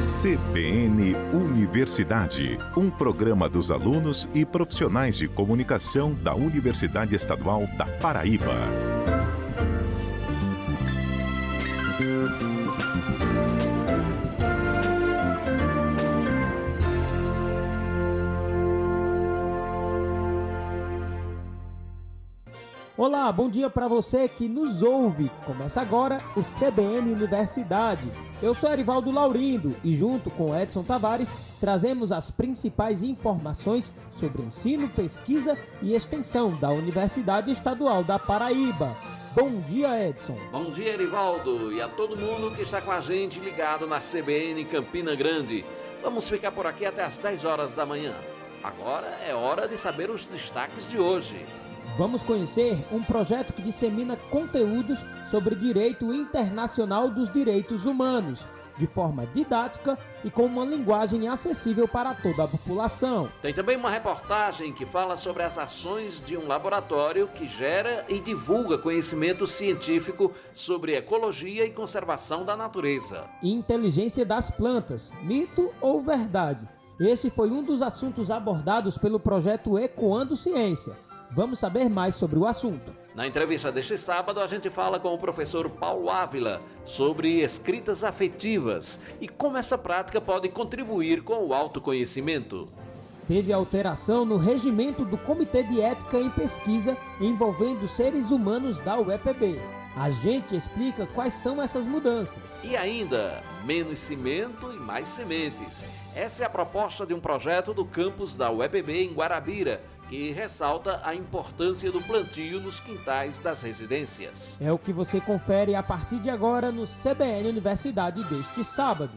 CBN Universidade, um programa dos alunos e profissionais de comunicação da Universidade Estadual da Paraíba. Olá, bom dia para você que nos ouve. Começa agora o CBN Universidade. Eu sou Erivaldo Laurindo e junto com Edson Tavares trazemos as principais informações sobre ensino, pesquisa e extensão da Universidade Estadual da Paraíba. Bom dia, Edson. Bom dia, Erivaldo, e a todo mundo que está com a gente ligado na CBN Campina Grande. Vamos ficar por aqui até as 10 horas da manhã. Agora é hora de saber os destaques de hoje. Vamos conhecer um projeto que dissemina conteúdos sobre direito internacional dos direitos humanos, de forma didática e com uma linguagem acessível para toda a população. Tem também uma reportagem que fala sobre as ações de um laboratório que gera e divulga conhecimento científico sobre ecologia e conservação da natureza. Inteligência das plantas, mito ou verdade? Esse foi um dos assuntos abordados pelo projeto Ecoando Ciência. Vamos saber mais sobre o assunto. Na entrevista deste sábado, a gente fala com o professor Paulo Ávila sobre escritas afetivas e como essa prática pode contribuir com o autoconhecimento. Teve alteração no regimento do Comitê de Ética em Pesquisa envolvendo seres humanos da UEPB. A gente explica quais são essas mudanças. E ainda, menos cimento e mais sementes. Essa é a proposta de um projeto do campus da UEPB em Guarabira, que ressalta a importância do plantio nos quintais das residências. É o que você confere a partir de agora no CBN Universidade deste sábado.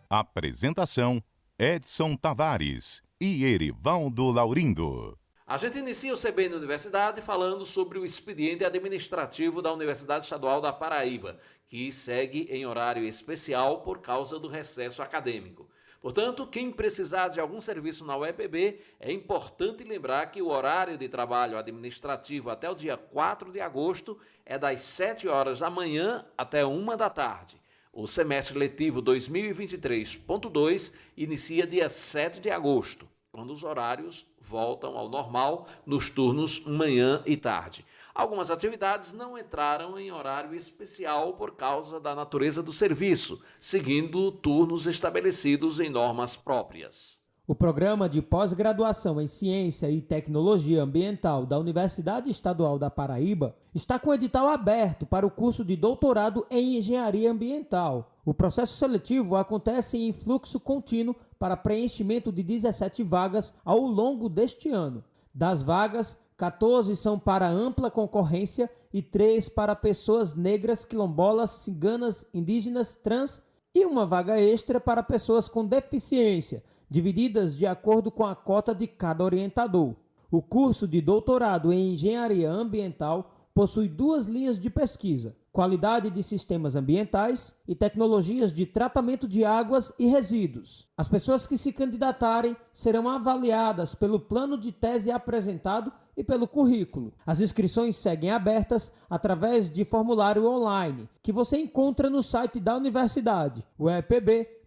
Apresentação: Edson Tavares e Erivaldo Laurindo. A gente inicia o CBN Universidade falando sobre o expediente administrativo da Universidade Estadual da Paraíba, que segue em horário especial por causa do recesso acadêmico. Portanto, quem precisar de algum serviço na UEPB, é importante lembrar que o horário de trabalho administrativo até o dia 4 de agosto é das 7 horas da manhã até 1 da tarde. O semestre letivo 2023.2 inicia dia 7 de agosto, quando os horários voltam ao normal nos turnos manhã e tarde. Algumas atividades não entraram em horário especial por causa da natureza do serviço, seguindo turnos estabelecidos em normas próprias. O programa de pós-graduação em Ciência e Tecnologia Ambiental da Universidade Estadual da Paraíba está com edital aberto para o curso de doutorado em Engenharia Ambiental. O processo seletivo acontece em fluxo contínuo para preenchimento de 17 vagas ao longo deste ano. Das vagas, 14 são para ampla concorrência e 3 para pessoas negras, quilombolas, ciganas, indígenas, trans e uma vaga extra para pessoas com deficiência, divididas de acordo com a cota de cada orientador. O curso de doutorado em Engenharia Ambiental possui 2 linhas de pesquisa: qualidade de sistemas ambientais e tecnologias de tratamento de águas e resíduos. As pessoas que se candidatarem serão avaliadas pelo plano de tese apresentado e pelo currículo. As inscrições seguem abertas através de formulário online, que você encontra no site da universidade, uepb.edu.br.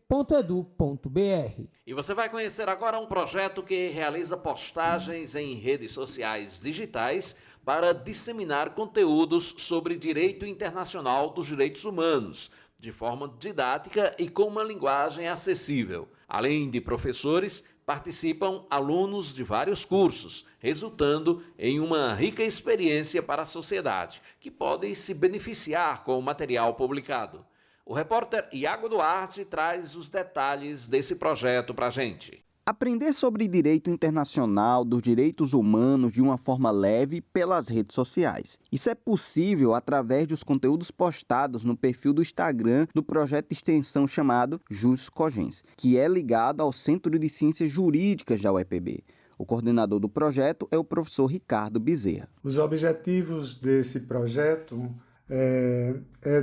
E você vai conhecer agora um projeto que realiza postagens em redes sociais digitais para disseminar conteúdos sobre direito internacional dos direitos humanos, de forma didática e com uma linguagem acessível. Além de professores, participam alunos de vários cursos, resultando em uma rica experiência para a sociedade, que podem se beneficiar com o material publicado. O repórter Iago Duarte traz os detalhes desse projeto para a gente. Aprender sobre direito internacional dos direitos humanos de uma forma leve pelas redes sociais. Isso é possível através dos conteúdos postados no perfil do Instagram do projeto de extensão chamado Jus Cogens, que é ligado ao Centro de Ciências Jurídicas da UEPB. O coordenador do projeto é o professor Ricardo Bezerra. Os objetivos desse projeto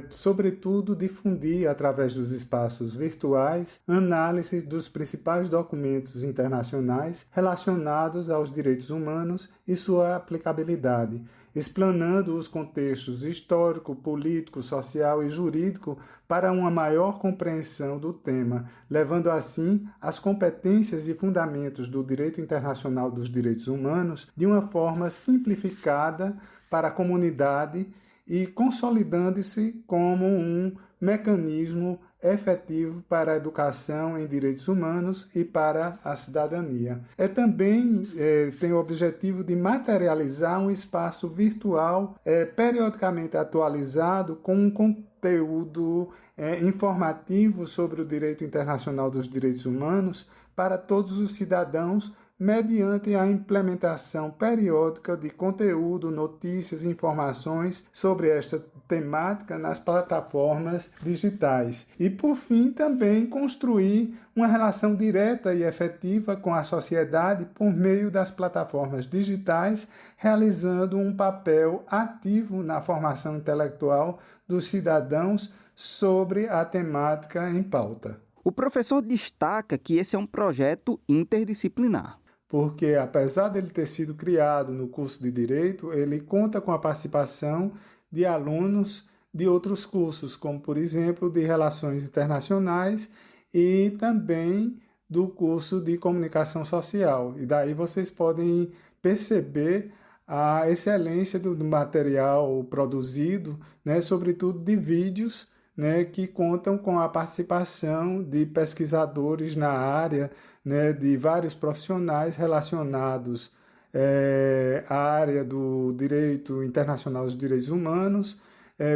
sobretudo, difundir, através dos espaços virtuais, análises dos principais documentos internacionais relacionados aos direitos humanos e sua aplicabilidade, explanando os contextos histórico, político, social e jurídico para uma maior compreensão do tema, levando assim as competências e fundamentos do direito internacional dos direitos humanos de uma forma simplificada para a comunidade e consolidando-se como um mecanismo efetivo para a educação em direitos humanos e para a cidadania. Também tem o objetivo de materializar um espaço virtual periodicamente atualizado com um conteúdo informativo sobre o direito internacional dos direitos humanos para todos os cidadãos, mediante a implementação periódica de conteúdo, notícias e informações sobre esta temática nas plataformas digitais. E, por fim, também construir uma relação direta e efetiva com a sociedade por meio das plataformas digitais, realizando um papel ativo na formação intelectual dos cidadãos sobre a temática em pauta. O professor destaca que esse é um projeto interdisciplinar. Porque, apesar dele ter sido criado no curso de Direito, ele conta com a participação de alunos de outros cursos, como, por exemplo, de Relações Internacionais e também do curso de Comunicação Social. E daí vocês podem perceber a excelência do material produzido, sobretudo de vídeos, que contam com a participação de pesquisadores na área, de vários profissionais relacionados à área do direito internacional dos direitos humanos,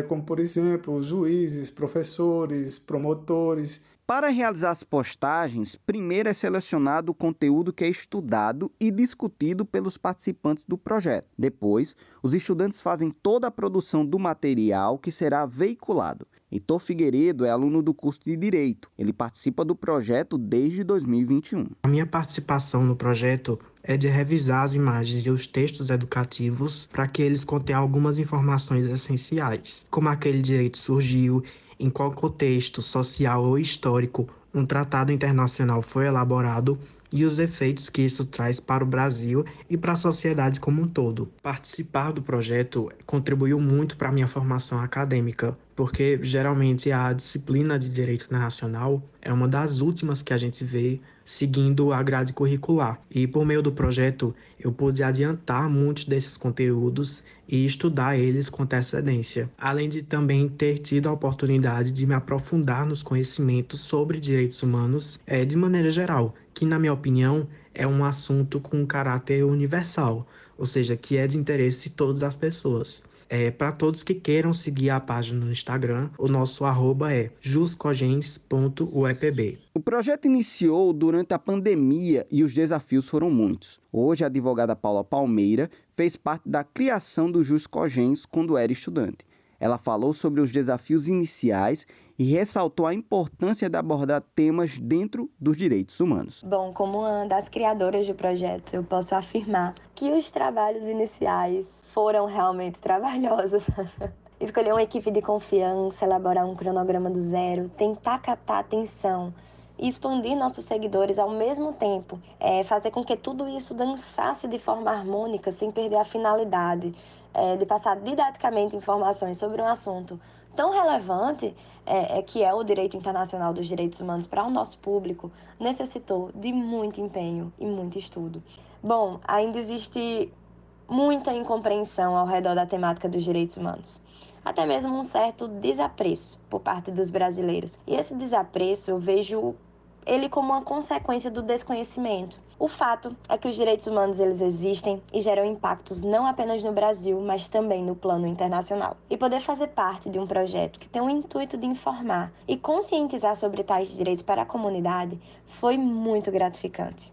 como, por exemplo, juízes, professores, promotores. Para realizar as postagens, primeiro é selecionado o conteúdo que é estudado e discutido pelos participantes do projeto. Depois, os estudantes fazem toda a produção do material que será veiculado. Heitor Figueiredo é aluno do curso de Direito. Ele participa do projeto desde 2021. A minha participação no projeto é de revisar as imagens e os textos educativos para que eles contenham algumas informações essenciais, como aquele direito surgiu, em qual contexto social ou histórico um tratado internacional foi elaborado e os efeitos que isso traz para o Brasil e para a sociedade como um todo. Participar do projeto contribuiu muito para a minha formação acadêmica, porque geralmente a disciplina de Direito Internacional é uma das últimas que a gente vê seguindo a grade curricular. E por meio do projeto eu pude adiantar muitos desses conteúdos e estudar eles com antecedência, além de também ter tido a oportunidade de me aprofundar nos conhecimentos sobre direitos humanos de maneira geral, que na minha opinião é um assunto com caráter universal, ou seja, que é de interesse de todas as pessoas. Para todos que queiram seguir a página no Instagram, o nosso @ é juscogens.uepb. O projeto iniciou durante a pandemia e os desafios foram muitos. Hoje, a advogada Paula Palmeira fez parte da criação do Juscogens quando era estudante. Ela falou sobre os desafios iniciais e ressaltou a importância de abordar temas dentro dos direitos humanos. Bom, como uma das criadoras do projeto, eu posso afirmar que os trabalhos iniciais foram realmente trabalhosos. Escolher uma equipe de confiança, elaborar um cronograma do zero, tentar captar a atenção e expandir nossos seguidores ao mesmo tempo, fazer com que tudo isso dançasse de forma harmônica, sem perder a finalidade, de passar didaticamente informações sobre um assunto tão relevante que é o direito internacional dos direitos humanos para o nosso público, necessitou de muito empenho e muito estudo. Bom, ainda existe muita incompreensão ao redor da temática dos direitos humanos. Até mesmo um certo desapreço por parte dos brasileiros. E esse desapreço eu vejo ele como uma consequência do desconhecimento. O fato é que os direitos humanos eles existem e geram impactos não apenas no Brasil, mas também no plano internacional. E poder fazer parte de um projeto que tem o intuito de informar e conscientizar sobre tais direitos para a comunidade foi muito gratificante.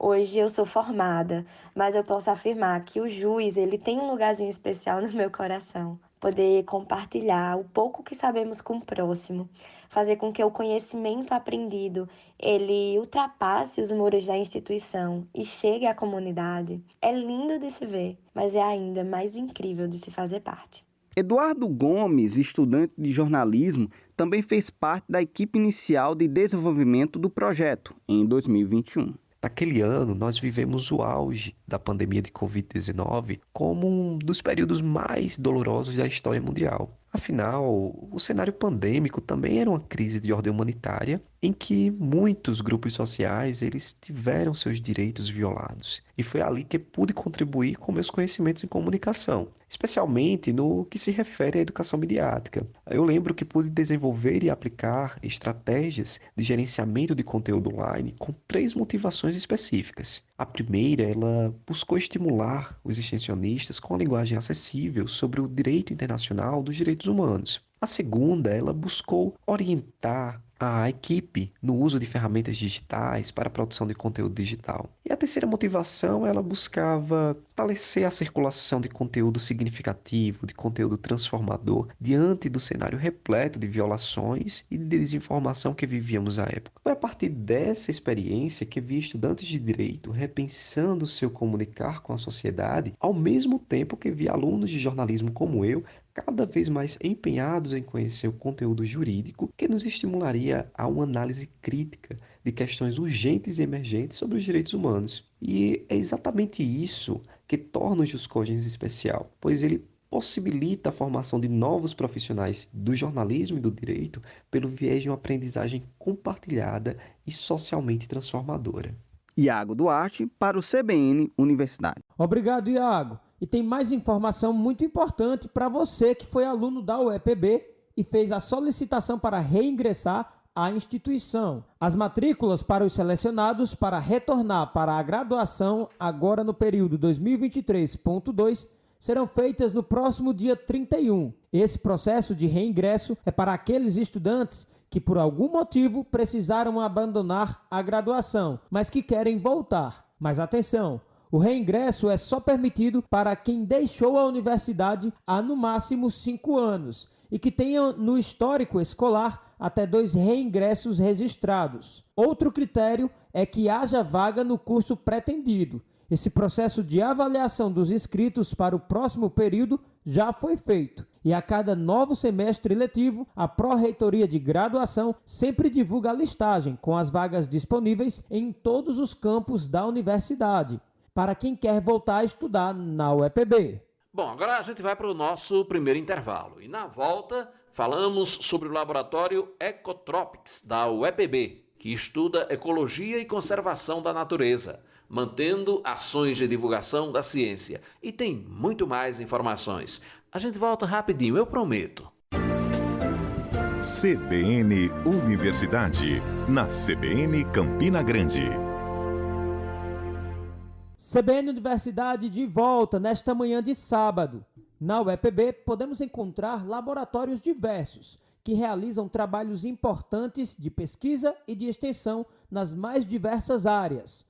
Hoje eu sou formada, mas eu posso afirmar que o JUS ele tem um lugarzinho especial no meu coração. Poder compartilhar o pouco que sabemos com o próximo, fazer com que o conhecimento aprendido ele ultrapasse os muros da instituição e chegue à comunidade. É lindo de se ver, mas é ainda mais incrível de se fazer parte. Eduardo Gomes, estudante de jornalismo, também fez parte da equipe inicial de desenvolvimento do projeto em 2021. Naquele ano, nós vivemos o auge da pandemia de Covid-19 como um dos períodos mais dolorosos da história mundial. Afinal, o cenário pandêmico também era uma crise de ordem humanitária em que muitos grupos sociais eles tiveram seus direitos violados. E foi ali que pude contribuir com meus conhecimentos em comunicação, especialmente no que se refere à educação midiática. Eu lembro que pude desenvolver e aplicar estratégias de gerenciamento de conteúdo online com 3 motivações específicas. A primeira, ela buscou estimular os extensionistas com a linguagem acessível sobre o direito internacional dos direitos humanos. A segunda, ela buscou orientar a equipe no uso de ferramentas digitais para a produção de conteúdo digital. E a terceira motivação, ela buscava fortalecer a circulação de conteúdo significativo, de conteúdo transformador, diante do cenário repleto de violações e de desinformação que vivíamos à época. Foi a partir dessa experiência que vi estudantes de direito repensando seu comunicar com a sociedade, ao mesmo tempo que vi alunos de jornalismo como eu, cada vez mais empenhados em conhecer o conteúdo jurídico que nos estimularia a uma análise crítica de questões urgentes e emergentes sobre os direitos humanos. E é exatamente isso que torna o JusCogens especial, pois ele possibilita a formação de novos profissionais do jornalismo e do direito pelo viés de uma aprendizagem compartilhada e socialmente transformadora. Iago Duarte, para o CBN Universidade. Obrigado, Iago. E tem mais informação muito importante para você que foi aluno da UEPB e fez a solicitação para reingressar à instituição. As matrículas para os selecionados para retornar para a graduação agora no período 2023.2 serão feitas no próximo dia 31. Esse processo de reingresso é para aqueles estudantes que por algum motivo precisaram abandonar a graduação, mas que querem voltar. Mas atenção! O reingresso é só permitido para quem deixou a universidade há no máximo 5 anos e que tenha no histórico escolar até 2 reingressos registrados. Outro critério é que haja vaga no curso pretendido. Esse processo de avaliação dos inscritos para o próximo período já foi feito. E a cada novo semestre letivo, a Pró-Reitoria de Graduação sempre divulga a listagem com as vagas disponíveis em todos os campos da universidade, para quem quer voltar a estudar na UEPB. Bom, agora a gente vai para o nosso primeiro intervalo. E na volta, falamos sobre o laboratório Ecotropics da UEPB, que estuda ecologia e conservação da natureza, mantendo ações de divulgação da ciência. E tem muito mais informações. A gente volta rapidinho, eu prometo. CBN Universidade, na CBN Campina Grande. CBN Universidade de volta nesta manhã de sábado. Na UEPB podemos encontrar laboratórios diversos que realizam trabalhos importantes de pesquisa e de extensão nas mais diversas áreas.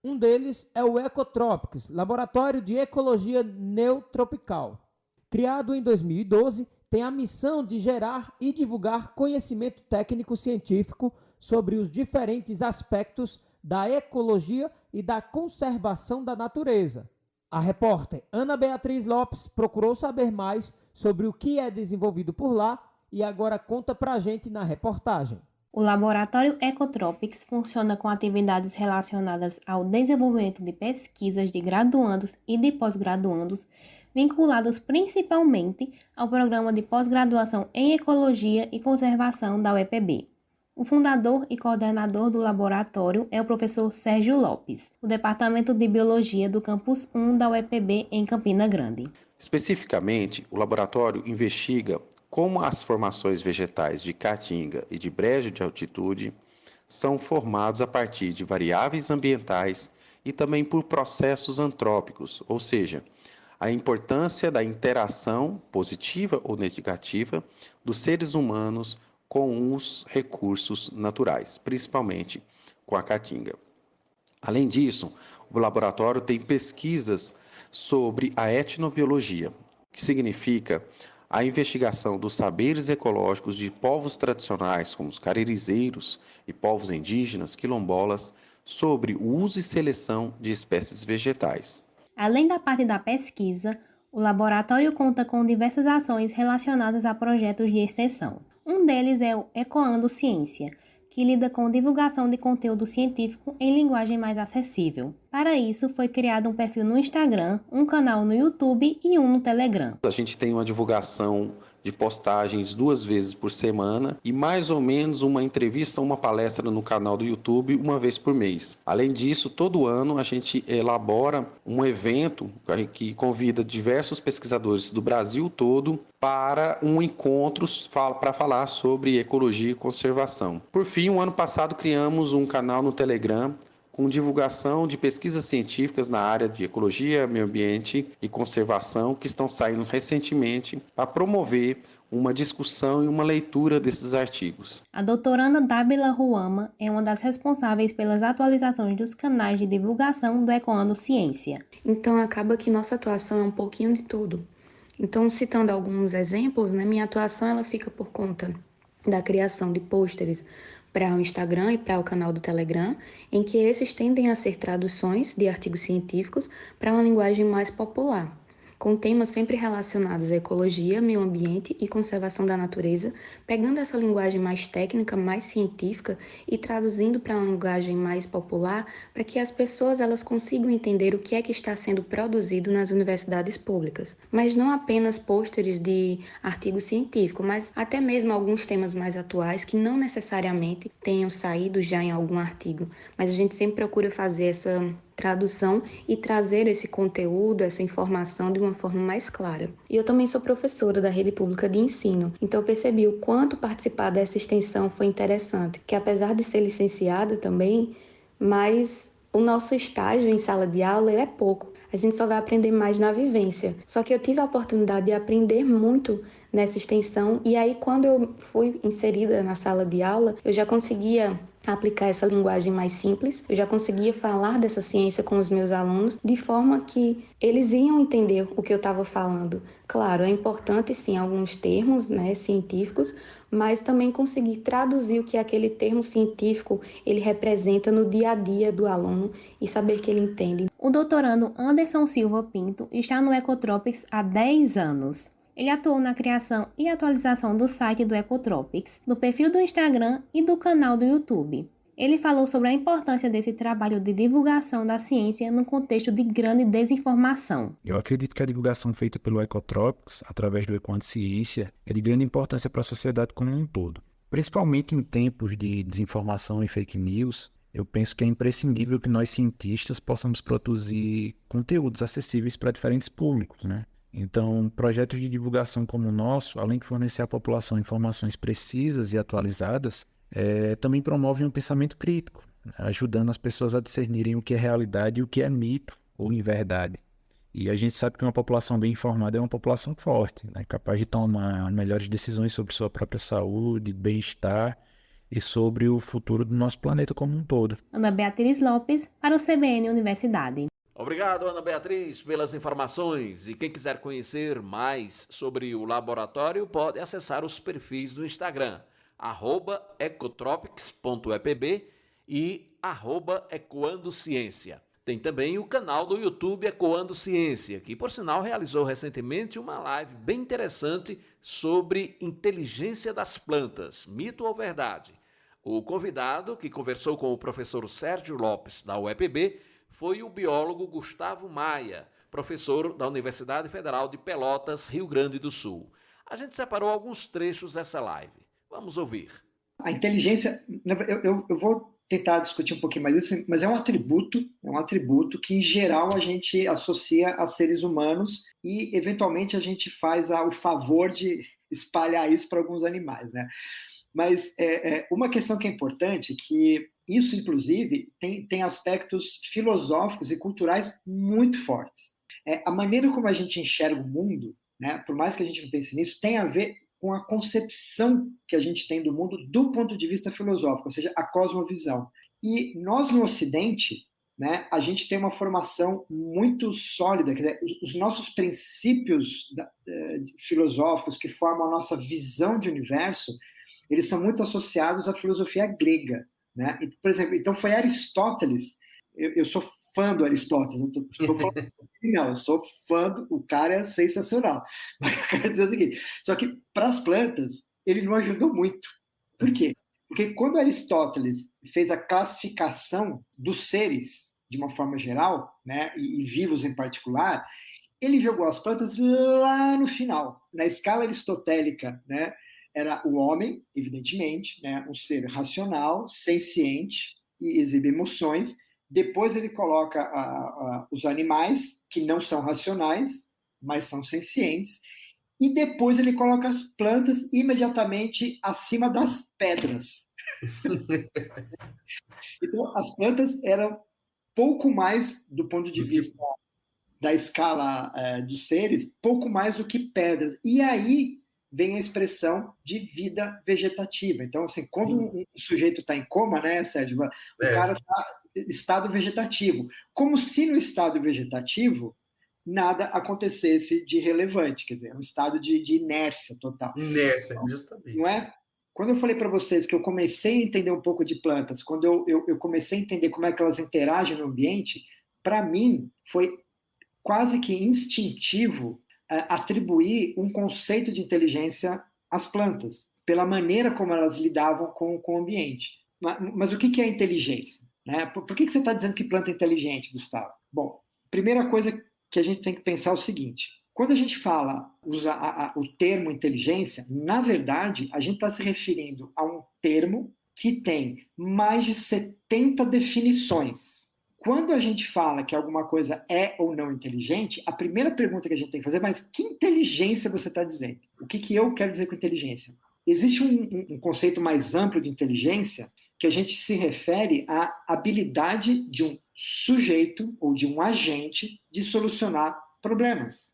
Um deles é o Ecotropics, Laboratório de Ecologia Neotropical. Criado em 2012, tem a missão de gerar e divulgar conhecimento técnico-científico sobre os diferentes aspectos da ecologia e da conservação da natureza. A repórter Ana Beatriz Lopes procurou saber mais sobre o que é desenvolvido por lá e agora conta pra gente na reportagem. O Laboratório Ecotropics funciona com atividades relacionadas ao desenvolvimento de pesquisas de graduandos e de pós-graduandos, vinculados principalmente ao programa de pós-graduação em Ecologia e Conservação da UEPB. O fundador e coordenador do laboratório é o professor Sérgio Lopes, do Departamento de Biologia do Campus 1 da UEPB em Campina Grande. Especificamente, o laboratório investiga como as formações vegetais de caatinga e de brejo de altitude são formados a partir de variáveis ambientais e também por processos antrópicos, ou seja, a importância da interação positiva ou negativa dos seres humanos com os recursos naturais, principalmente com a caatinga. Além disso, o laboratório tem pesquisas sobre a etnobiologia, que significa a investigação dos saberes ecológicos de povos tradicionais, como os caririzeiros e povos indígenas, quilombolas, sobre o uso e seleção de espécies vegetais. Além da parte da pesquisa, O laboratório conta com diversas ações relacionadas a projetos de extensão. Um deles é o Ecoando Ciência, que lida com divulgação de conteúdo científico em linguagem mais acessível. Para isso, foi criado um perfil no Instagram, um canal no YouTube e um no Telegram. A gente tem uma divulgação de postagens 2 vezes por semana e mais ou menos uma entrevista ou uma palestra no canal do YouTube 1 vez por mês. Além disso, todo ano a gente elabora um evento que convida diversos pesquisadores do Brasil todo para um encontro para falar sobre ecologia e conservação. Por fim, o ano passado criamos um canal no Telegram com divulgação de pesquisas científicas na área de ecologia, meio ambiente e conservação que estão saindo recentemente para promover uma discussão e uma leitura desses artigos. A doutoranda Dábila Ruama é uma das responsáveis pelas atualizações dos canais de divulgação do Ecoando Ciência. Então acaba que nossa atuação é um pouquinho de tudo. Então, citando alguns exemplos, minha atuação ela fica por conta da criação de pôsteres para o Instagram e para o canal do Telegram, em que esses tendem a ser traduções de artigos científicos para uma linguagem mais popular, com temas sempre relacionados à ecologia, meio ambiente e conservação da natureza, pegando essa linguagem mais técnica, mais científica e traduzindo para uma linguagem mais popular, para que as pessoas elas consigam entender o que é que está sendo produzido nas universidades públicas. Mas não apenas pôsteres de artigos científicos, mas até mesmo alguns temas mais atuais que não necessariamente tenham saído já em algum artigo, mas a gente sempre procura fazer essa tradução e trazer esse conteúdo, essa informação de uma forma mais clara. E eu também sou professora da rede pública de ensino, então eu percebi o quanto participar dessa extensão foi interessante, que apesar de ser licenciada também, mas o nosso estágio em sala de aula é pouco. A gente só vai aprender mais na vivência. Só que eu tive a oportunidade de aprender muito nessa extensão e aí quando eu fui inserida na sala de aula, eu já conseguia aplicar essa linguagem mais simples, eu já conseguia falar dessa ciência com os meus alunos de forma que eles iam entender o que eu estava falando. Claro, é importante sim alguns termos científicos, mas também conseguir traduzir o que aquele termo científico ele representa no dia a dia do aluno e saber que ele entende. O doutorando Anderson Silva Pinto está no Ecotropics há 10 anos. Ele atuou na criação e atualização do site do Ecotropics, do perfil do Instagram e do canal do YouTube. Ele falou sobre a importância desse trabalho de divulgação da ciência no contexto de grande desinformação. Eu acredito que a divulgação feita pelo Ecotropics, através do Ecoando Ciência, é de grande importância para a sociedade como um todo. Principalmente em tempos de desinformação e fake news, eu penso que é imprescindível que nós cientistas possamos produzir conteúdos acessíveis para diferentes públicos, Então, projetos de divulgação como o nosso, além de fornecer à população informações precisas e atualizadas, também promovem um pensamento crítico, ajudando as pessoas a discernirem o que é realidade e o que é mito ou inverdade. E a gente sabe que uma população bem informada é uma população forte, capaz de tomar melhores decisões sobre sua própria saúde, bem-estar e sobre o futuro do nosso planeta como um todo. Ana Beatriz Lopes, para o CBN Universidade. Obrigado, Ana Beatriz, pelas informações. E quem quiser conhecer mais sobre o laboratório pode acessar os perfis do Instagram, @ecotropics.epb e @ecoandociência. Tem também o canal do YouTube Ecoando Ciência, que por sinal realizou recentemente uma live bem interessante sobre inteligência das plantas, mito ou verdade. O convidado, que conversou com o professor Sérgio Lopes, da UEPB, foi o biólogo Gustavo Maia, professor da Universidade Federal de Pelotas, Rio Grande do Sul. A gente separou alguns trechos dessa live. Vamos ouvir. A inteligência, eu vou tentar discutir um pouquinho mais isso, mas é um atributo que, em geral, a gente associa a seres humanos e, eventualmente, a gente faz o favor de espalhar isso para alguns animais, Mas uma questão que é importante é que isso, inclusive, tem aspectos filosóficos e culturais muito fortes. A maneira como a gente enxerga o mundo, por mais que a gente não pense nisso, tem a ver com a concepção que a gente tem do mundo do ponto de vista filosófico, ou seja, a cosmovisão. E nós, no Ocidente, a gente tem uma formação muito sólida, quer dizer, os nossos princípios filosóficos que formam a nossa visão de universo, eles são muito associados à filosofia grega. Por exemplo, então foi Aristóteles, eu sou fã do Aristóteles. Estou falando, não, eu sou fã o cara é sensacional. Mas eu quero dizer o seguinte, só que para as plantas, ele não ajudou muito. Por quê? Porque quando Aristóteles fez a classificação dos seres, de uma forma geral, né, e vivos em particular, ele jogou as plantas lá no final. Na escala aristotélica, né, era o homem, evidentemente, né, um ser racional, senciente e exibe emoções. Depois ele coloca os animais, que não são racionais, mas são sencientes. E depois ele coloca as plantas imediatamente acima das pedras. Então, as plantas eram pouco mais, do ponto de vista da escala dos seres, pouco mais do que pedras. E aí vem a expressão de vida vegetativa. Então, assim, quando um sujeito está em coma, né, Sérgio? O cara está em estado vegetativo. Como se no estado vegetativo nada acontecesse de relevante, quer dizer, um estado de inércia total. Inércia, justamente. Não é? Quando eu falei para vocês que eu comecei a entender um pouco de plantas, quando eu comecei a entender como é que elas interagem no ambiente, para mim foi quase que instintivo atribuir um conceito de inteligência às plantas, pela maneira como elas lidavam com o ambiente. Mas o que é inteligência? Né? Por que você está dizendo que planta é inteligente, Gustavo? Bom, primeira coisa que a gente tem que pensar é o seguinte: quando a gente usa o termo inteligência, na verdade, a gente está se referindo a um termo que tem mais de 70 definições. Quando a gente fala que alguma coisa é ou não inteligente, a primeira pergunta que a gente tem que fazer é: mas que inteligência você está dizendo? O que eu quero dizer com inteligência? Existe um conceito mais amplo de inteligência que a gente se refere à habilidade de um sujeito ou de um agente de solucionar problemas.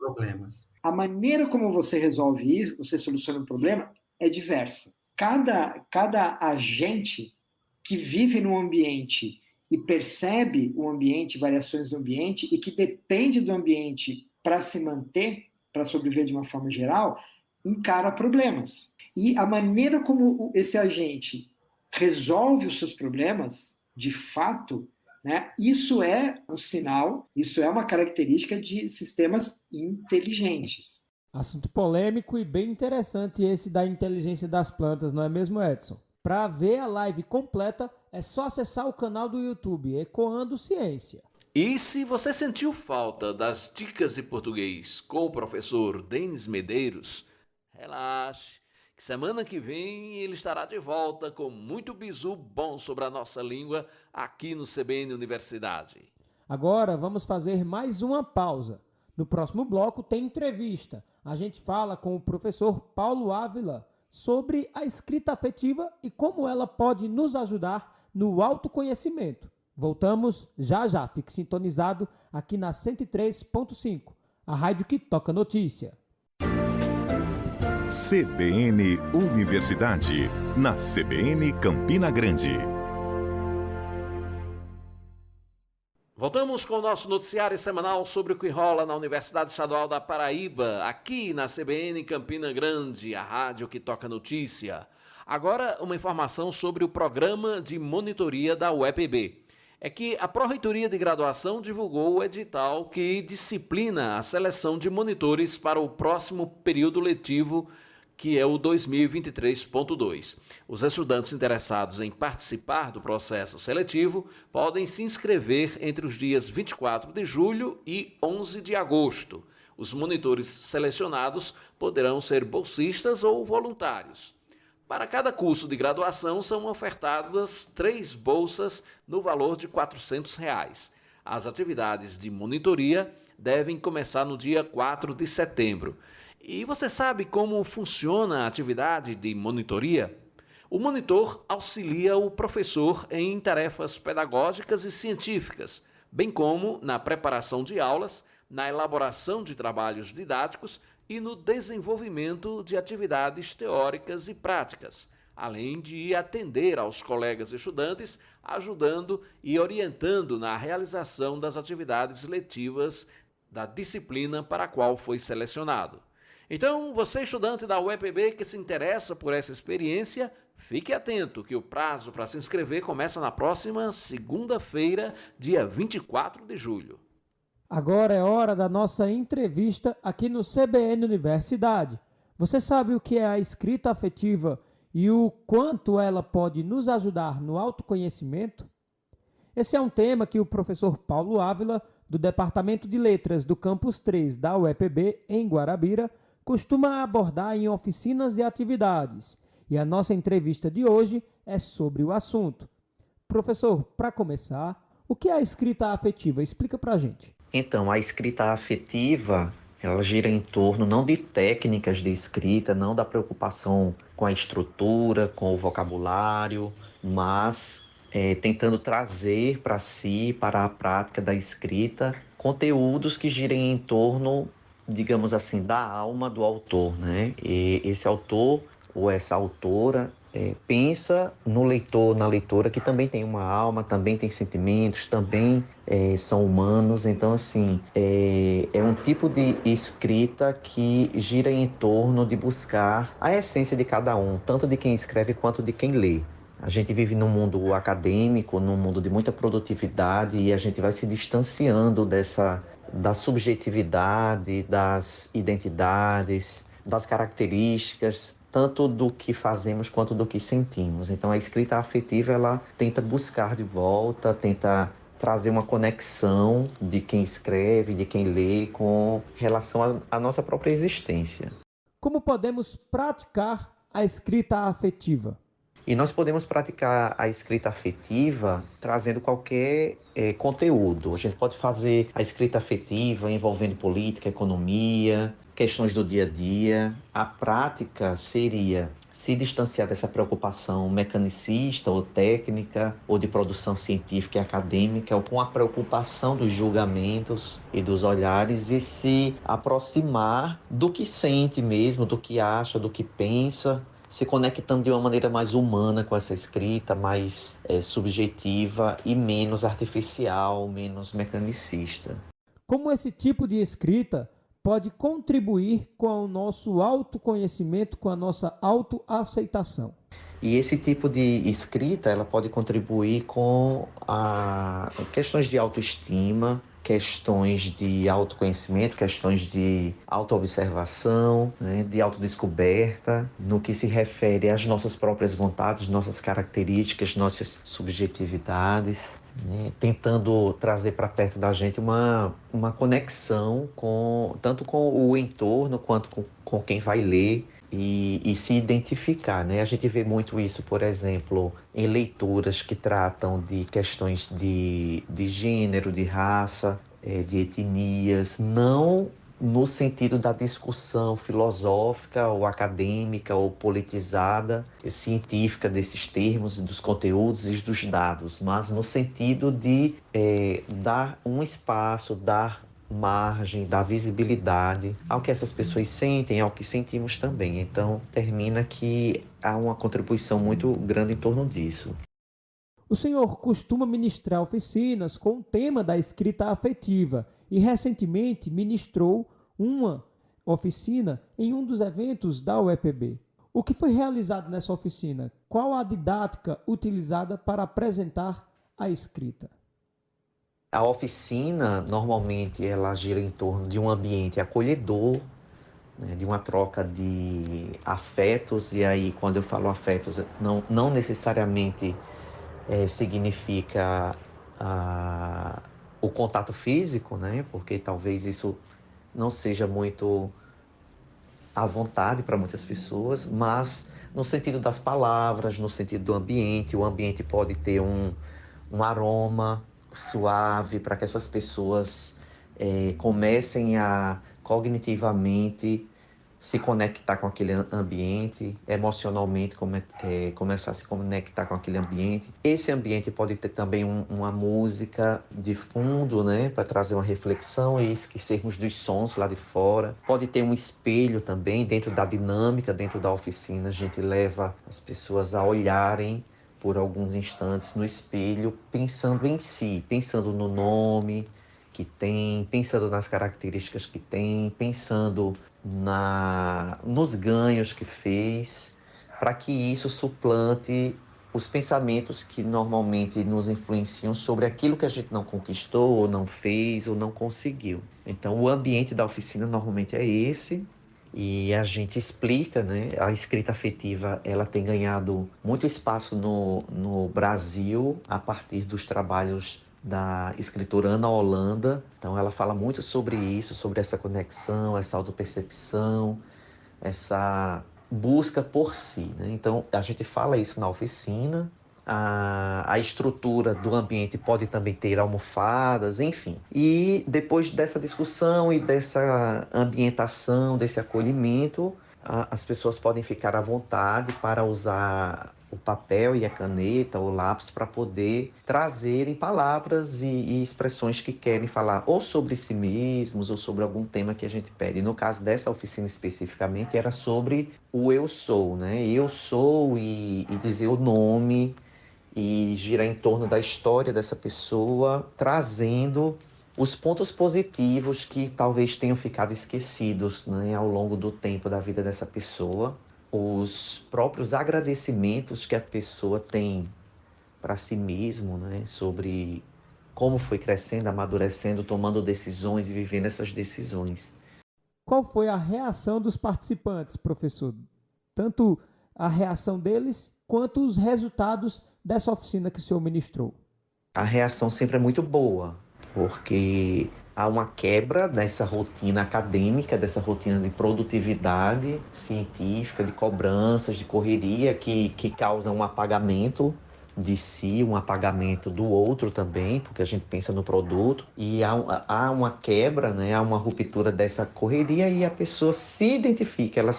A maneira como você resolve isso, você soluciona um problema, é diversa. Cada agente que vive no ambiente e percebe o ambiente, variações do ambiente, e que depende do ambiente para se manter, para sobreviver de uma forma geral, encara problemas. E a maneira como esse agente resolve os seus problemas, de fato, né, isso é um sinal, isso é uma característica de sistemas inteligentes. Assunto polêmico e bem interessante esse da inteligência das plantas, não é mesmo, Edson? Para ver a live completa, é só acessar o canal do YouTube, Ecoando Ciência. E se você sentiu falta das dicas de português com o professor Denis Medeiros, relaxe, que semana que vem ele estará de volta com muito bizu bom sobre a nossa língua aqui no CBN Universidade. Agora vamos fazer mais uma pausa. No próximo bloco tem entrevista. A gente fala com o professor Paulo Ávila sobre a escrita afetiva e como ela pode nos ajudar no autoconhecimento. Voltamos já já. Fique sintonizado aqui na 103.5, a rádio que toca notícia. CBN Universidade, na CBN Campina Grande. Voltamos com o nosso noticiário semanal sobre o que rola na Universidade Estadual da Paraíba, aqui na CBN Campina Grande, a rádio que toca notícia. Agora, uma informação sobre o programa de monitoria da UEPB. É que a Pró-Reitoria de Graduação divulgou o edital que disciplina a seleção de monitores para o próximo período letivo, que é o 2023.2. Os estudantes interessados em participar do processo seletivo podem se inscrever entre os dias 24 de julho e 11 de agosto. Os monitores selecionados poderão ser bolsistas ou voluntários. Para cada curso de graduação são ofertadas 3 bolsas no valor de R$ 400. As atividades de monitoria devem começar no dia 4 de setembro. E você sabe como funciona a atividade de monitoria? O monitor auxilia o professor em tarefas pedagógicas e científicas, bem como na preparação de aulas, na elaboração de trabalhos didáticos e no desenvolvimento de atividades teóricas e práticas, além de atender aos colegas estudantes, ajudando e orientando na realização das atividades letivas da disciplina para a qual foi selecionado. Então, você estudante da UEPB que se interessa por essa experiência, Fique atento que o prazo para se inscrever começa na próxima segunda-feira, dia 24 de julho. Agora é hora da nossa entrevista aqui no CBN Universidade. Você sabe o que é a escrita afetiva e o quanto ela pode nos ajudar no autoconhecimento? Esse é um tema que o professor Paulo Ávila, do Departamento de Letras do Campus 3 da UEPB, em Guarabira, costuma abordar em oficinas e atividades. E a nossa entrevista de hoje é sobre o assunto. Professor, para começar, o que é a escrita afetiva? Explica para a gente. Então, a escrita afetiva, ela gira em torno não de técnicas de escrita, não da preocupação com a estrutura, com o vocabulário, mas tentando trazer para si, para a prática da escrita, conteúdos que girem em torno, digamos assim, da alma do autor, né? E esse autor ou essa autora pensa no leitor, na leitora, que também tem uma alma, também tem sentimentos, também são humanos. Então, assim, é um tipo de escrita que gira em torno de buscar a essência de cada um, tanto de quem escreve quanto de quem lê. A gente vive num mundo acadêmico, num mundo de muita produtividade, e a gente vai se distanciando da subjetividade, das identidades, das características, tanto do que fazemos quanto do que sentimos. Então a escrita afetiva, ela tenta buscar de volta, tenta trazer uma conexão de quem escreve, de quem lê, com relação à nossa própria existência. Como podemos praticar a escrita afetiva? E nós podemos praticar a escrita afetiva trazendo qualquer conteúdo. A gente pode fazer a escrita afetiva envolvendo política, economia, questões do dia a dia. A prática seria se distanciar dessa preocupação mecanicista ou técnica, ou de produção científica e acadêmica, ou com a preocupação dos julgamentos e dos olhares, e se aproximar do que sente mesmo, do que acha, do que pensa, se conectando de uma maneira mais humana com essa escrita, mais subjetiva e menos artificial, menos mecanicista. Como esse tipo de escrita pode contribuir com o nosso autoconhecimento, com a nossa autoaceitação? E esse tipo de escrita, ela pode contribuir com questões de autoestima, questões de autoconhecimento, questões de autoobservação, né, de autodescoberta, no que se refere às nossas próprias vontades, nossas características, nossas subjetividades, né, tentando trazer para perto da gente uma conexão tanto com o entorno quanto com quem vai ler, e se identificar, né? A gente vê muito isso, por exemplo, em leituras que tratam de questões de gênero, de raça, de etnias, não no sentido da discussão filosófica ou acadêmica ou politizada, científica desses termos, dos conteúdos e dos dados, mas no sentido de dar um espaço, dar margem, dar visibilidade ao que essas pessoas sentem, ao que sentimos também. Então, termina que há uma contribuição muito grande em torno disso. O senhor costuma ministrar oficinas com o tema da escrita afetiva e recentemente ministrou uma oficina em um dos eventos da UEPB. O que foi realizado nessa oficina? Qual a didática utilizada para apresentar a escrita? A oficina, normalmente, ela gira em torno de um ambiente acolhedor, né, de uma troca de afetos, e aí, quando eu falo afetos, não necessariamente significa o contato físico, né, porque talvez isso não seja muito à vontade para muitas pessoas, mas no sentido das palavras, no sentido do ambiente. O ambiente pode ter um aroma suave para que essas pessoas comecem a cognitivamente se conectar com aquele ambiente, emocionalmente começar a se conectar com aquele ambiente. Esse ambiente pode ter também uma música de fundo, né, para trazer uma reflexão e esquecermos dos sons lá de fora. Pode ter um espelho também dentro da dinâmica, dentro da oficina. A gente leva as pessoas a olharem por alguns instantes no espelho, pensando em si, pensando no nome que tem, pensando nas características que tem, pensando nos ganhos que fez, para que isso suplante os pensamentos que normalmente nos influenciam sobre aquilo que a gente não conquistou, ou não fez, ou não conseguiu. Então, o ambiente da oficina normalmente é esse, e a gente explica, né? A escrita afetiva, ela tem ganhado muito espaço no Brasil, a partir dos trabalhos da escritora Ana Holanda. Então, ela fala muito sobre isso, sobre essa conexão, essa autopercepção, essa busca por si, né? Então, a gente fala isso na oficina. A estrutura do ambiente pode também ter almofadas, enfim. E depois dessa discussão e dessa ambientação, desse acolhimento, as pessoas podem ficar à vontade para usar o papel e a caneta, o lápis, para poder trazer em palavras e expressões que querem falar ou sobre si mesmos ou sobre algum tema que a gente pede. No caso dessa oficina especificamente, era sobre o eu sou, né? Eu sou e dizer o nome e girar em torno da história dessa pessoa, trazendo os pontos positivos que talvez tenham ficado esquecidos, né, ao longo do tempo da vida dessa pessoa, os próprios agradecimentos que a pessoa tem para si mesmo, né, sobre como foi crescendo, amadurecendo, tomando decisões e vivendo essas decisões. Qual foi a reação dos participantes, professor? Tanto a reação deles quanto os resultados dessa oficina que o senhor ministrou? A reação sempre é muito boa, porque há uma quebra dessa rotina acadêmica, dessa rotina de produtividade científica, de cobranças, de correria, que causa um apagamento de si, um apagamento do outro também, porque a gente pensa no produto, e há uma quebra, né? Há uma ruptura dessa correria e a pessoa se identifica, ela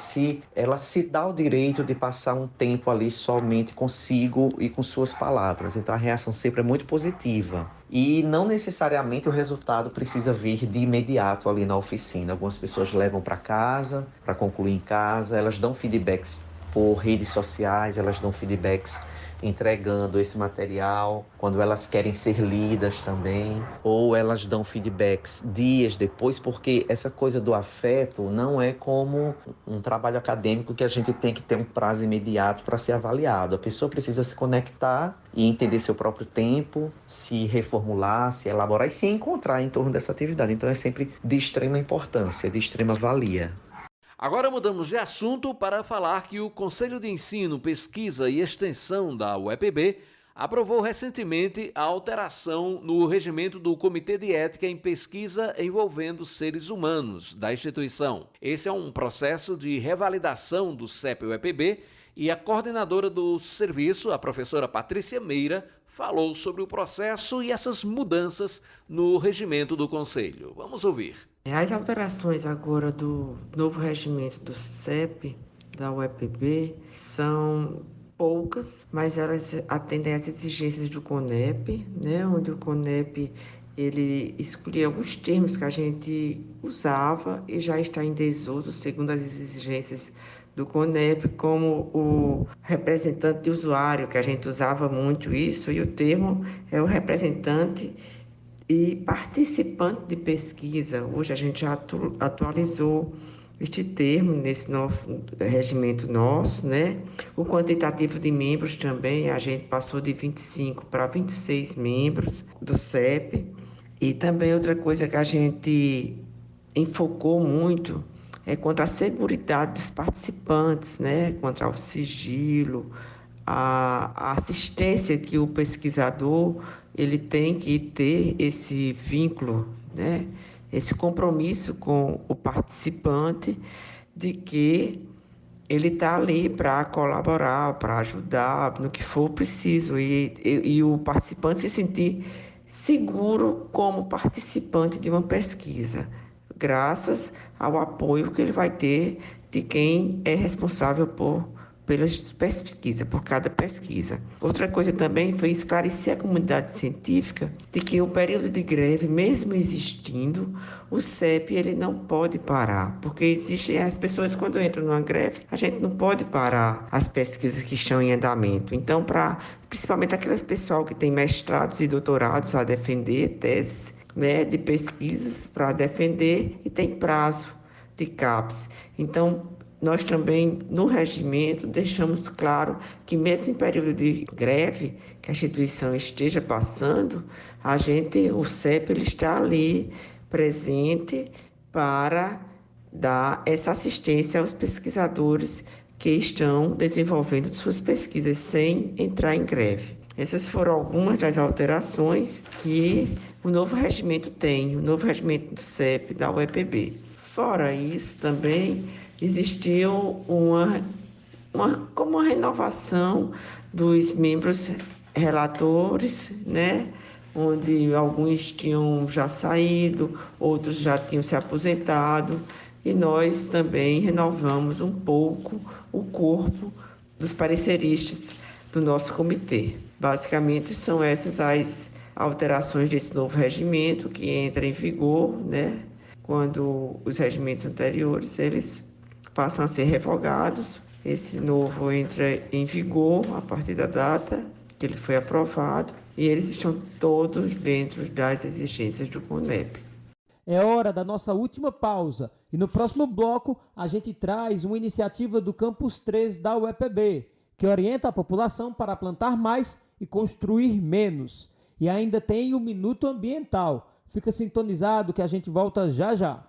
se dá o direito de passar um tempo ali somente consigo e com suas palavras. Então a reação sempre é muito positiva. E não necessariamente o resultado precisa vir de imediato ali na oficina. Algumas pessoas levam para casa, para concluir em casa, elas dão feedbacks por redes sociais, elas dão feedbacks entregando esse material, quando elas querem ser lidas também, ou elas dão feedbacks dias depois, porque essa coisa do afeto não é como um trabalho acadêmico que a gente tem que ter um prazo imediato para ser avaliado. A pessoa precisa se conectar e entender seu próprio tempo, se reformular, se elaborar e se encontrar em torno dessa atividade. Então é sempre de extrema importância, de extrema valia. Agora mudamos de assunto para falar que o Conselho de Ensino, Pesquisa e Extensão da UEPB aprovou recentemente a alteração no regimento do Comitê de Ética em Pesquisa envolvendo seres humanos da instituição. Esse é um processo de revalidação do CEP-UEPB e a coordenadora do serviço, a professora Patrícia Meira, falou sobre o processo e essas mudanças no regimento do Conselho. Vamos ouvir. As alterações agora do novo regimento do CEP, da UEPB, são poucas, mas elas atendem às exigências do CONEP, né, onde o CONEP ele escolheu alguns termos que a gente usava e já está em desuso, segundo as exigências do CONEP, como o representante de usuário, que a gente usava muito isso, e o termo é o representante e participante de pesquisa. Hoje a gente já atualizou este termo nesse novo regimento nosso, né? O quantitativo de membros também, a gente passou de 25 para 26 membros do CEP. E também outra coisa que a gente enfocou muito é contra a segurança dos participantes, né? Contra o sigilo, a assistência que o pesquisador ele tem que ter esse vínculo, né? Esse compromisso com o participante de que ele está ali para colaborar, para ajudar no que for preciso e o participante se sentir seguro como participante de uma pesquisa, graças ao apoio que ele vai ter de quem é responsável pelas pesquisas, por cada pesquisa. Outra coisa também foi esclarecer a comunidade científica de que o período de greve, mesmo existindo, o CEP ele não pode parar, porque existem as pessoas quando entram numa greve, a gente não pode parar as pesquisas que estão em andamento. Então, principalmente aquelas pessoal que tem mestrados e doutorados a defender, teses, né, de pesquisas para defender e tem prazo de CAPES. Então, nós também, no regimento, deixamos claro que mesmo em período de greve que a instituição esteja passando, o CEP ele está ali presente para dar essa assistência aos pesquisadores que estão desenvolvendo suas pesquisas sem entrar em greve. Essas foram algumas das alterações que o novo regimento tem, o novo regimento do CEP, da UEPB. Fora isso, também existiu como uma renovação dos membros relatores, né? Onde alguns tinham já saído, outros já tinham se aposentado, e nós também renovamos um pouco o corpo dos pareceristas do nosso comitê. Basicamente, são essas as alterações desse novo regimento que entra em vigor, né? Quando os regimentos anteriores eles passam a ser revogados. Esse novo entra em vigor a partir da data que ele foi aprovado e eles estão todos dentro das exigências do CONEP. É hora da nossa última pausa e no próximo bloco a gente traz uma iniciativa do Campus 3 da UEPB, que orienta a população para plantar mais e construir menos. E ainda tem o Minuto Ambiental. Fica sintonizado que a gente volta já já.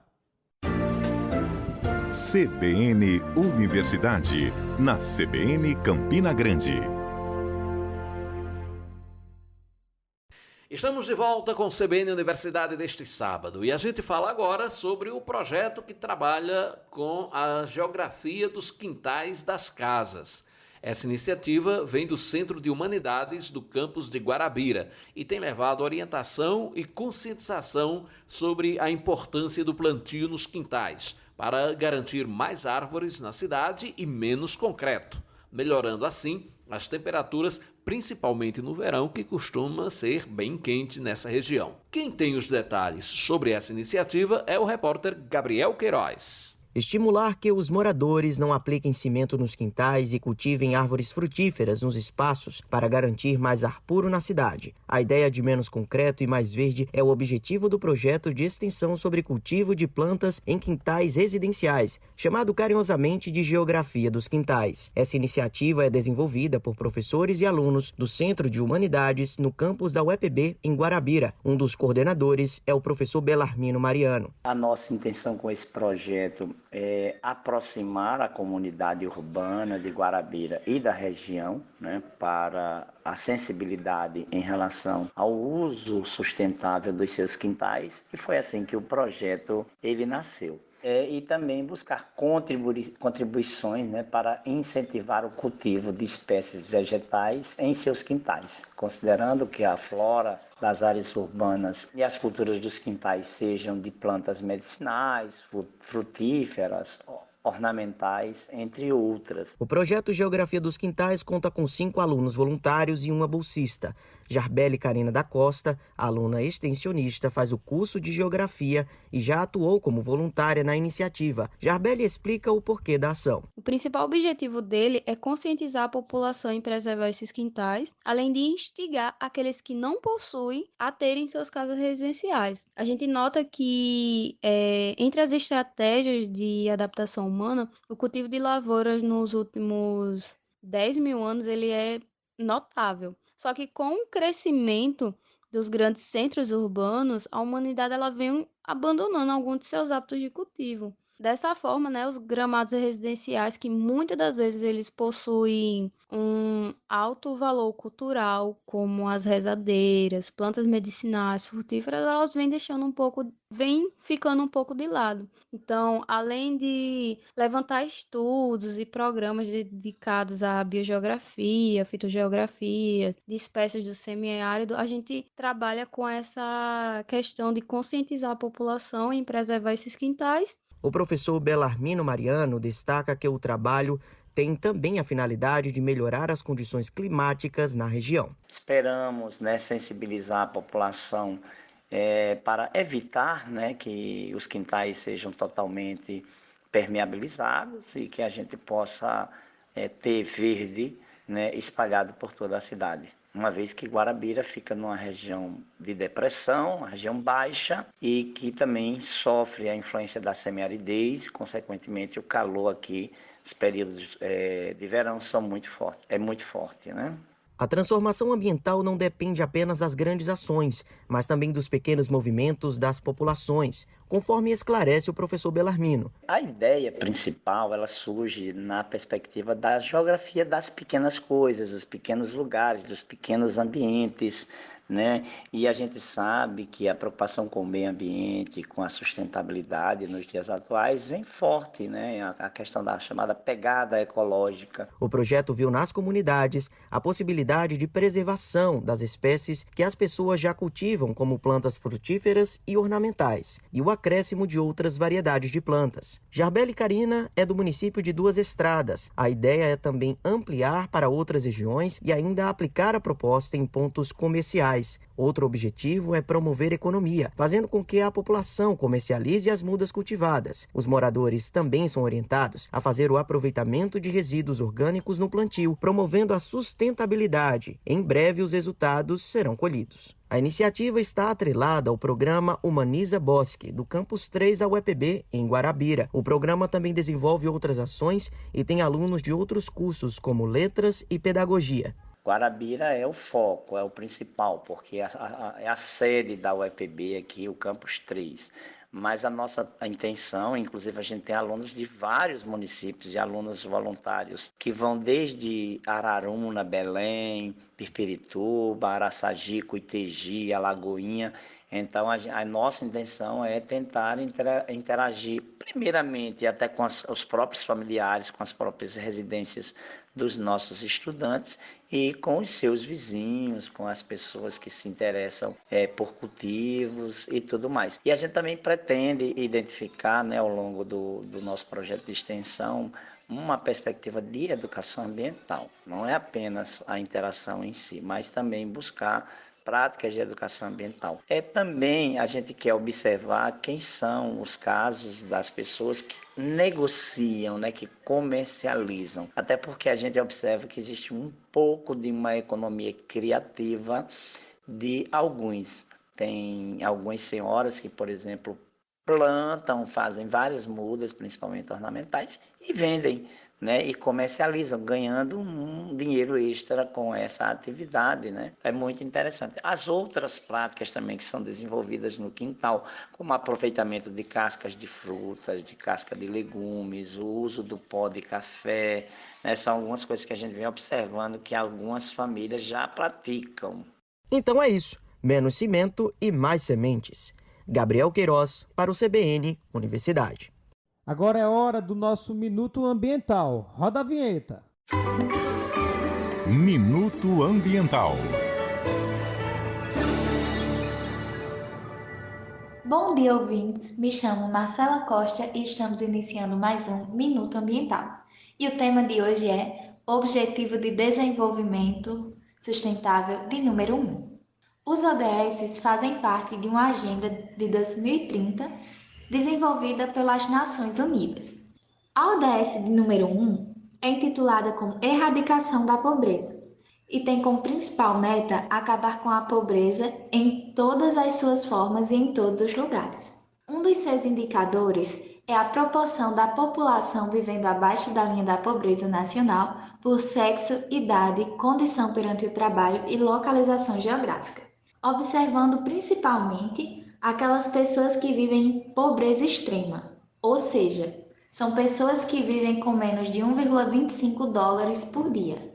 CBN Universidade, na CBN Campina Grande. Estamos de volta com o CBN Universidade deste sábado e a gente fala agora sobre o projeto que trabalha com a geografia dos quintais das casas. Essa iniciativa vem do Centro de Humanidades do campus de Guarabira e tem levado orientação e conscientização sobre a importância do plantio nos quintais para garantir mais árvores na cidade e menos concreto, melhorando assim as temperaturas, principalmente no verão, que costuma ser bem quente nessa região. Quem tem os detalhes sobre essa iniciativa é o repórter Gabriel Queiroz. Estimular que os moradores não apliquem cimento nos quintais e cultivem árvores frutíferas nos espaços para garantir mais ar puro na cidade. A ideia de menos concreto e mais verde é o objetivo do projeto de extensão sobre cultivo de plantas em quintais residenciais, chamado carinhosamente de Geografia dos Quintais. Essa iniciativa é desenvolvida por professores e alunos do Centro de Humanidades no campus da UEPB em Guarabira. Um dos coordenadores é o professor Belarmino Mariano. A nossa intenção com esse projeto é aproximar a comunidade urbana de Guarabira e da região, né, para a sensibilidade em relação ao uso sustentável dos seus quintais, e foi assim que o projeto ele nasceu. E também buscar contribuições, né, para incentivar o cultivo de espécies vegetais em seus quintais, considerando que a flora das áreas urbanas e as culturas dos quintais sejam de plantas medicinais, frutíferas, ornamentais, entre outras. O projeto Geografia dos Quintais conta com 5 alunos voluntários e uma bolsista. Jarbele Karina da Costa, aluna extensionista, faz o curso de Geografia e já atuou como voluntária na iniciativa. Jarbele explica o porquê da ação. O principal objetivo dele é conscientizar a população em preservar esses quintais, além de instigar aqueles que não possuem a terem suas casas residenciais. A gente nota que entre as estratégias de adaptação humana, o cultivo de lavouras nos últimos 10 mil anos ele é notável. Só que com o crescimento dos grandes centros urbanos, a humanidade ela vem abandonando alguns de seus hábitos de cultivo. Dessa forma, né, os gramados residenciais, que muitas das vezes eles possuem um alto valor cultural, como as rezadeiras, plantas medicinais, frutíferas, elas vêm ficando um pouco de lado. Então, além de levantar estudos e programas dedicados à biogeografia, fitogeografia, de espécies do semiárido, a gente trabalha com essa questão de conscientizar a população em preservar esses quintais. O professor Belarmino Mariano destaca que o trabalho tem também a finalidade de melhorar as condições climáticas na região. Esperamos, né, sensibilizar a população para evitar, né, que os quintais sejam totalmente permeabilizados e que a gente possa ter verde, né, espalhado por toda a cidade. uma vez que Guarabira fica numa região de depressão, uma região baixa, e que também sofre a influência da semiaridez, consequentemente o calor aqui, os períodos de verão são muito fortes, é muito forte, né? A transformação ambiental não depende apenas das grandes ações, mas também dos pequenos movimentos das populações, conforme esclarece o professor Belarmino. A ideia principal, ela surge na perspectiva da geografia das pequenas coisas, dos pequenos lugares, dos pequenos ambientes, né? E a gente sabe que a preocupação com o meio ambiente, com a sustentabilidade nos dias atuais vem forte, né? A questão da chamada pegada ecológica. O projeto viu nas comunidades a possibilidade de preservação das espécies que as pessoas já cultivam, como plantas frutíferas e ornamentais, e o acréscimo de outras variedades de plantas. Jarbele Carina é do município de Duas Estradas. A ideia é também ampliar para outras regiões e ainda aplicar a proposta em pontos comerciais. Outro objetivo é promover economia, fazendo com que a população comercialize as mudas cultivadas. Os moradores também são orientados a fazer o aproveitamento de resíduos orgânicos no plantio, promovendo a sustentabilidade. Em breve, os resultados serão colhidos. A iniciativa está atrelada ao programa Humaniza Bosque, do Campus 3 da UEPB, em Guarabira. O programa também desenvolve outras ações e tem alunos de outros cursos, como Letras e Pedagogia. Guarabira é o foco, é o principal, porque é a sede da UEPB aqui, o Campus 3. Mas a intenção, inclusive a gente tem alunos de vários municípios e alunos voluntários que vão desde Araruna, Belém, Pirpirituba, Araçagi, Cuitegi, Alagoinha. Então a nossa intenção é tentar interagir primeiramente até com os próprios familiares, com as próprias residências dos nossos estudantes e com os seus vizinhos, com as pessoas que se interessam por cultivos e tudo mais. E a gente também pretende identificar, né, ao longo do nosso projeto de extensão, uma perspectiva de educação ambiental. Não é apenas a interação em si, mas também buscar práticas de educação ambiental. Também a gente quer observar quem são os casos das pessoas que negociam, né, que comercializam. Até porque a gente observa que existe um pouco de uma economia criativa de alguns. Tem algumas senhoras que, por exemplo, plantam, fazem várias mudas, principalmente ornamentais, e vendem, né, e comercializam, ganhando um dinheiro extra com essa atividade, né? É muito interessante. As outras práticas também que são desenvolvidas no quintal, como aproveitamento de cascas de frutas, de casca de legumes, o uso do pó de café, né, são algumas coisas que a gente vem observando que algumas famílias já praticam. Então é isso, menos cimento e mais sementes. Gabriel Queiroz, para o CBN Universidade. Agora é hora do nosso Minuto Ambiental. Roda a vinheta. Minuto Ambiental. Bom dia, ouvintes. Me chamo Marcela Costa e estamos iniciando mais um Minuto Ambiental. E o tema de hoje é Objetivo de Desenvolvimento Sustentável de número 1. Os ODS fazem parte de uma agenda de 2030 desenvolvida pelas Nações Unidas. A ODS de número 1 é intitulada como Erradicação da Pobreza e tem como principal meta acabar com a pobreza em todas as suas formas e em todos os lugares. Um dos seus indicadores é a proporção da população vivendo abaixo da linha da pobreza nacional por sexo, idade, condição perante o trabalho e localização geográfica, observando principalmente aquelas pessoas que vivem em pobreza extrema, ou seja, são pessoas que vivem com menos de 1,25 dólares por dia.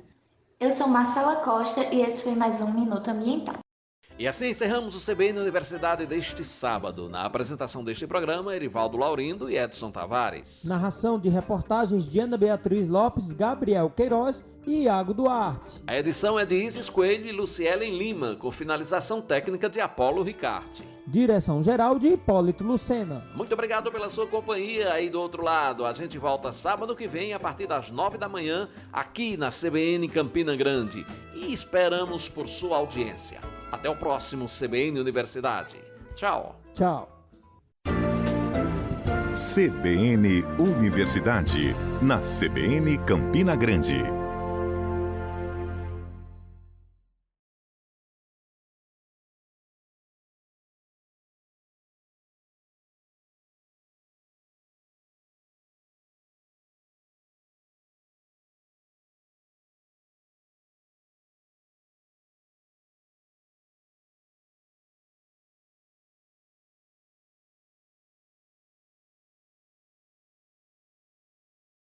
Eu sou Marcela Costa e esse foi mais um Minuto Ambiental. E assim encerramos o CBN Universidade deste sábado. Na apresentação deste programa, Erivaldo Laurindo e Edson Tavares. Narração de reportagens de Ana Beatriz Lopes, Gabriel Queiroz e Iago Duarte. A edição é de Isis Coelho e Lucielen Lima, com finalização técnica de Apolo Ricarte. Direção-geral de Hipólito Lucena. Muito obrigado pela sua companhia aí do outro lado. A gente volta sábado que vem a partir das 9 da manhã aqui na CBN Campina Grande. E esperamos por sua audiência. Até o próximo CBN Universidade. Tchau. Tchau. CBN Universidade, na CBN Campina Grande.